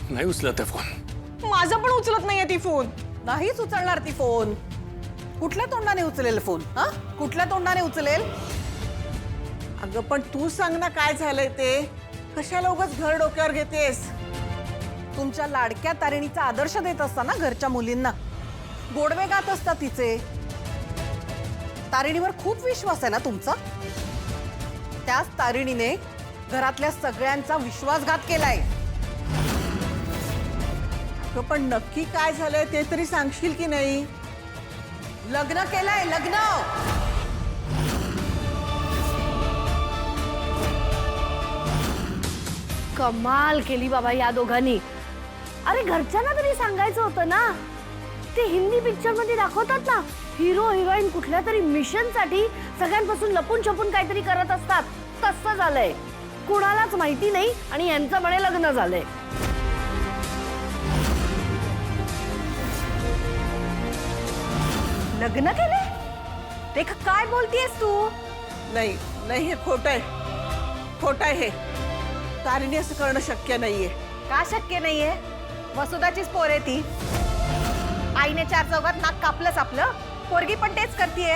नाही उचलत आहे फोन. माझा पण उचलत नाहीये ती फोन. नाहीच उचलणार ती फोन. कुठल्या तोंडाने उचलेल फोन? हा, कुठल्या तोंडाने उचलेल? अगं पण तू सांग ना काय झालंय ते. कशाला उगाच घर डोक्यावर घेतेस? तुमच्या लाडक्या तारिणीचा आदर्श देत असता ना घरच्या मुलींना. गोडवे गात असता तिचे. तारिणीवर खूप विश्वास आहे ना तुमचा. त्याच तारिणीने घरातल्या सगळ्यांचा विश्वासघात केलाय. अगं पण नक्की काय झालंय ते तरी सांगशील की नाही? लग्न केलंय, लग्न. कमाल केली बाबा या दोघांनी. अरे घरच्यांना तरी सांगायचं होतं ना. ते हिंदी पिक्चर मध्ये दाखवतात ना, हिरो हिरोईन कुठल्या तरी मिशन साठी सगळ्यांपासून लपून छपून काहीतरी करत असतात. तसं झालंय. कुणालाच माहिती नाही आणि यांचं म्हणे लग्न झालंय. लग्न केले? रेखा काय बोलतेयस तू? नाही नाही, हे खोटं आहे. खोटं आहे हे. तारिणी असं करणं शक्य नाहीये. का शक्य नाहीये? वसुदाचीच पोर आहे ती. आईने चार चौघात नाक कापलंच आपलं. पोरगी पण तेच करतीये.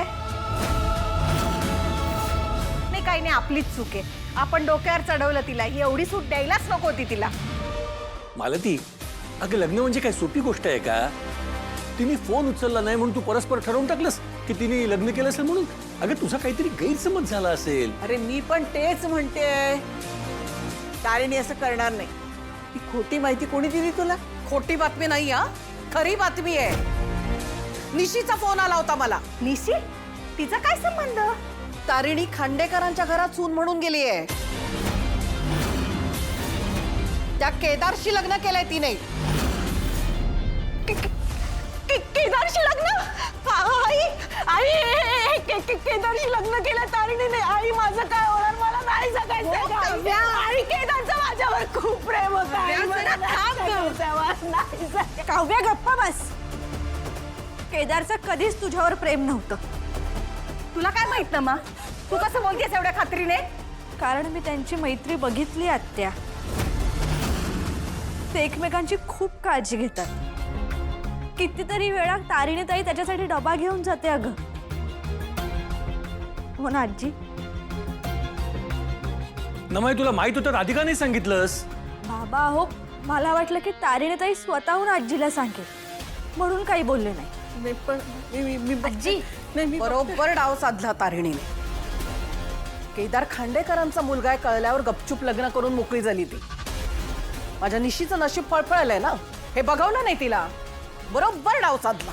नाही काही नाही, आपलीच चूक आहे. आपण डोक्यावर चढवलं तिला. ही एवढी सूट द्यायलाच नको होती तिला. मालती, अगं लग्न म्हणजे काय सोपी गोष्ट आहे का? तिने फोन उचलला नाही म्हणून तू परस्पर ठरवून टाकलंस की तिने लग्न केलं असेल म्हणून? अगं तुझा काहीतरी गैरसमज झाला असेल. अरे मी पण तेच म्हणते. तारिणी असं करणार नाही. ही खोटी माहिती कोणी दिली तुला? खोटी बातमी नाही हा, खरी बातमी आहे. निशीचा फोन आला होता मला. निशी? तिचा काय संबंध? तारिणी खांडेकरांच्या घरात सून म्हणून गेली आहे. त्या केदारशी लग्न केलंय तिने. केदारशी लग्न? आई आई केदारशी लग्न केलं तारिणीने. आई माझं काय होणार? मला नाही जगायचं. आई केदारचं माझ्यावर खूप प्रेम होतं. काव्या गप्पा बस. केदारचं कधीच तुझ्यावर प्रेम नव्हतं. तुला काय माहित ना मा? तू कसं बोलतेस एवढ्या खात्रीने? कारण मी त्यांची मैत्री बघितली आत्या. ते एकमेकांची खूप काळजी घेतात. कितीतरी वेळा तारिणी ताई त्याच्यासाठी डबा घेऊन जाते अगं. हो ना आजी? नमाई, तुला माहित होतं राधिका नाही सांगितलंस? बाबा हो, मला वाटलं की तारिणी ताई स्वतःहून आजीला सांगेल म्हणून काही बोलले नाही. नाही पण मी आजी नाही, मी बरोबर डाव साधला तारिणीने. केदार खांडेकरांचा मुलगा आहे कळल्यावर गपचूप लग्न करून मोकळी झाली ती. माझ्या निशीचं नशीब फळफळलंय ना, हे बघवलं नाही तिला. बरोबर डाव साधला.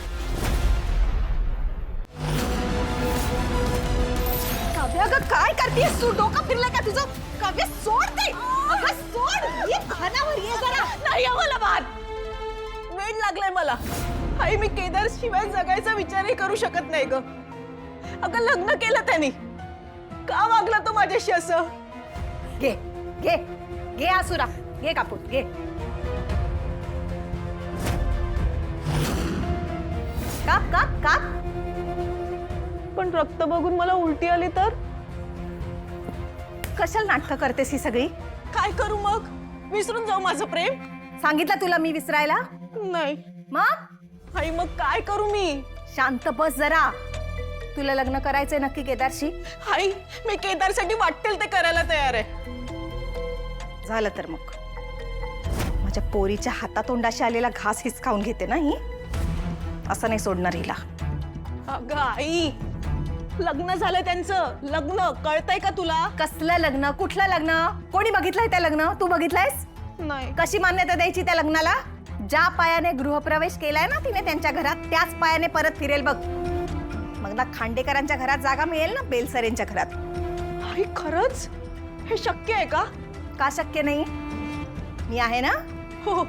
काव्या अगं काय करतेस तू? डोकं फिरलंय का तुझं? काव्या सोड ते. अगं सोड. ये भानावर ये जरा. नाही आम्हाला भात. वेळ लागलाय मला. आई मी केदार शिवाय जगायचा विचारही करू शकत नाही ग. अगं लग्न केलं त्यांनी. का वागला तो माझ्याशी असं? घे घे घे आसुरा, घे कापूस घे. काप काप काप. पण रक्त बघून मला उलटी आली तर? कशाला नाटकं करतेस ही सगळी? काय करू मग? विसरून जाऊ माझं प्रेम? सांगितलं तुला मी विसरायला? नाही. मग आई मग काय करू मी? शांत बस जरा. तुला लग्न करायचंय नक्की केदारशी? आई मी केदारसाठी वाटेल ते करायला तयार आहे. झालं तर मग माझ्या पोरीच्या हातातोंडाशी आलेला घास हिसकावून घेते ना ही. असं नाही सोडणार हिला. अगं आई लग्न झालं त्यांचं. लग्न कळतंय का तुला? कसलं लग्न? कुठलं लग्न? कोणी बघितलंय त्या लग्न? तू बघितलंयस? नाही. कशी मान्यता द्यायची त्या लग्नाला? ज्या पायाने गृहप्रवेश केलाय ना तिने त्यांच्या घरात, त्याच पायाने परत फिरेल बघ. मग ना खांडेकरांच्या घरात जागा मिळेल ना बेलसरेंच्या घरात. आई खरंच हे शक्य आहे का? का शक्य नाही? मी आहे ना. हो.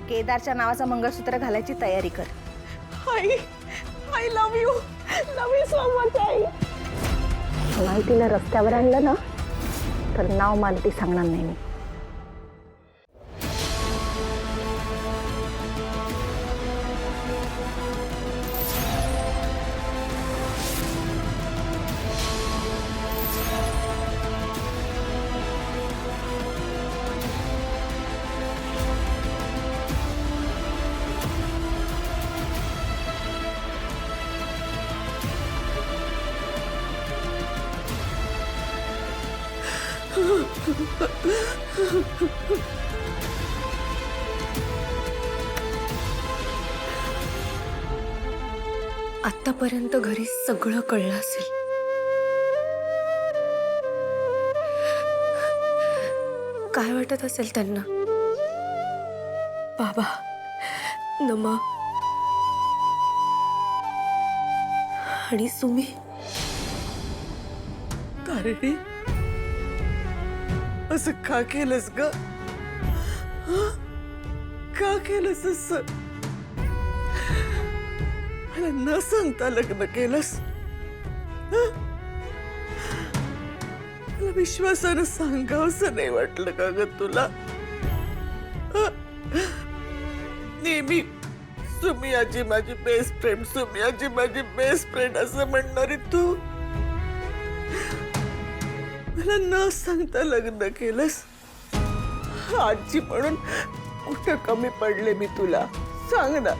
केदारच्या नावाचं मंगळसूत्र घालायची तयारी कर. आई I love you so much आई. माहितीला रस्त्यावर आणलं ना तर नाव मालती सांगणार नाही मी. आतापर्यंत घरी सगळं कळलं असेल. काय वाटत असेल त्यांना? बाबा, नमा आणि सुमी. तारिणी, असं का केलंस ग? का केलंस असं? मला न सांगता लग्न केलंस? मला विश्वासानं सांगावंसं नाही वाटलं का ग तुला? नेहमी सुमियाची माझी बेस्ट फ्रेंड, सुमियाची माझी बेस्ट फ्रेंड असं म्हणणारी तू मला न सांगता लग्न केलंस. आजी म्हणून कुठं कमी पडले मी तुला? सांग ना.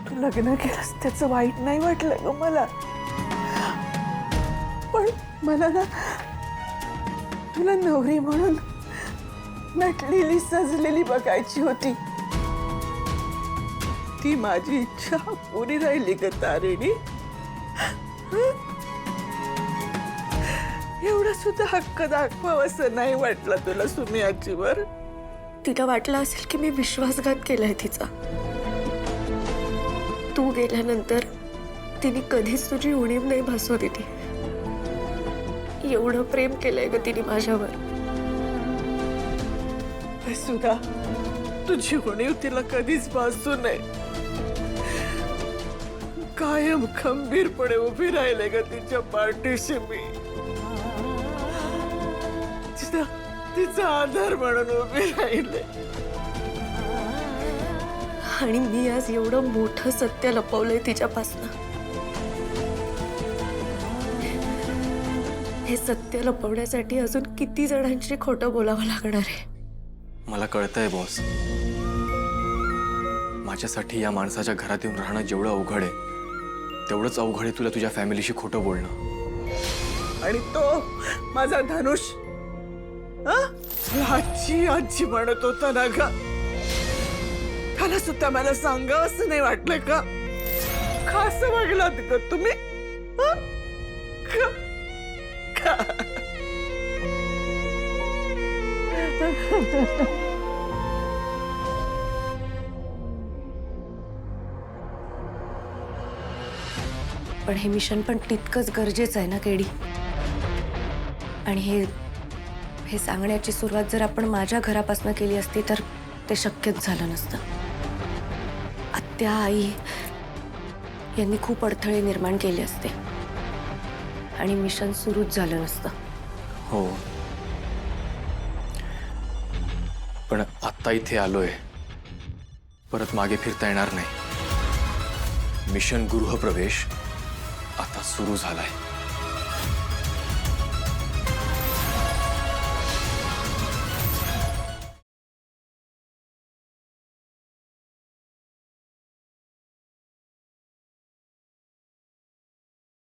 तू लग्न केलंस त्याचं वाईट नाही वाटलं ग मला, पण मला ना तुला नवरी म्हणून नटलेली सजलेली बघायची होती. ती माझी इच्छा पुरी राहिली ग तारिणी. एवढा सुद्धा हक्क दाखवावं असं नाही वाटलं तुला सुमी आजीवर? तिला वाटलं असेल की मी विश्वासघात केलाय तिचा. तू गेल्यानंतर तिने कधीच तुझी उणीव नाही भासू दिली. एवढं प्रेम केलंय ग तिने माझ्यावर. सुधा, तुझी उणीव तिला कधीच भासू नये. कायम खंबीरपणे उभी राहिले ग तिच्या पाठीशी मी. तिचा आधार म्हणून उभी राहिले. आणि मी आज एवढं मोठं सत्य लपवलंय तिच्यापासनं. हे सत्य लपवण्यासाठी अजून किती जणांची खोटं बोलावं लागणार आहे? मला कळतंय बॉस, माझ्यासाठी या माणसाच्या घरात येऊन राहणं जेवढं अवघड आहे तेवढंच अवघड आहे तुला तुझ्या फॅमिलीशी खोटं बोलणं. आणि तो माझा धनुष आजी आजी म्हणत होता ना ग, त्याला सुद्धा मला सांगावं असं नाही वाटलं का? खास बघलात ग तुम्ही? पण हे मिशन पण तितकंच गरजेचं आहे ना केडी. आणि हे सांगण्याची सुरुवात जर आपण माझ्या घरापासून केली असती तर ते शक्यच झालं नसतं. आत्या, आई यांनी खूप अडथळे निर्माण केले असते आणि मिशन सुरूच झालं नसतं. हो, पण आत्ता इथे आलोय, परत मागे फिरता येणार नाही. मिशन गृहप्रवेश आता सुरू झालाय.